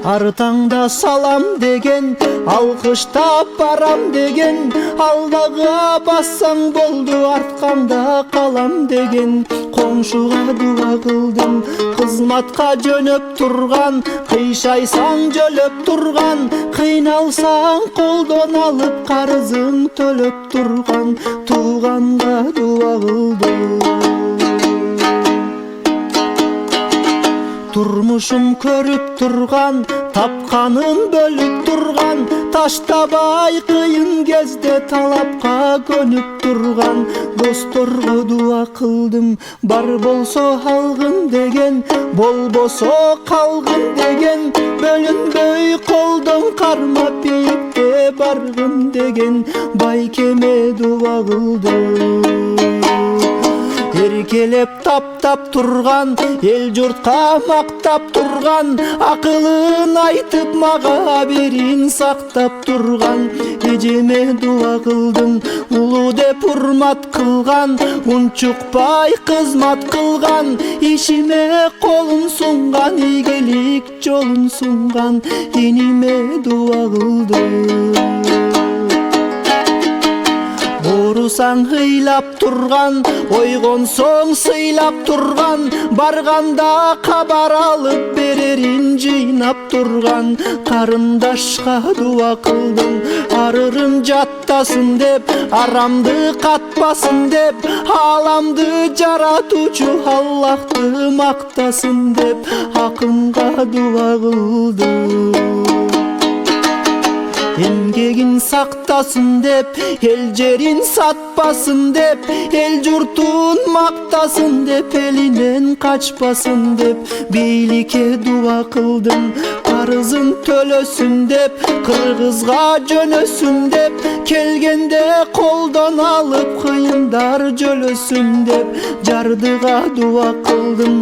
Артаңда салам деген, алкыштап барам деген, алдага бассаң болду, артканда калам деген. Коңшуга дуа кылдым, кызматка жөнөп турган, кыйшайсаң жөлөп турган, кыйналсаң колдон алып карызың төлөп турган, тууганга дуа кылдым. Турмушум көрүп турган, тапканын бөлүп турган, таштабай кыйын кезде талапка көнүп турган. Досторго дуа кылдым, бар болсо алгын деген, болбосо калгын деген, бөлүнбөй колдон кармап бийикке баргын деген. Байкеме дуа кылдым. Эркелеп таптап турган, эл журтка мактап турган, акылын айтып мага берин сактап турган. Эжеме дуа кылдым, улуу деп урмат кылган, унчукпай кызмат кылган, ишиме колун сунган, ийгилик жолун сунган. Эниме дуа кылдым. Оорусаң ыйлап турган, ойгонсоң сыйлап турган, барганда кабар алып берерин жыйнап турган. Карындашка дуа кылдым, арырым жаттасын деп, арамды катпасын деп, ааламды жаратуучу Аллахты мактасын деп, акынга дуа кылдым. Эмгегин сактасын деп, эл жерин сатпасын деп, эл журтун мактасын деп, элинен качпасын деп, бийликке дуа кылдым. Карызын төлөсүн деп, кыргызга жөнөсүн деп, келгенде колдон алып кыйындар жөлөсүн деп, жардыга дуа кылдым.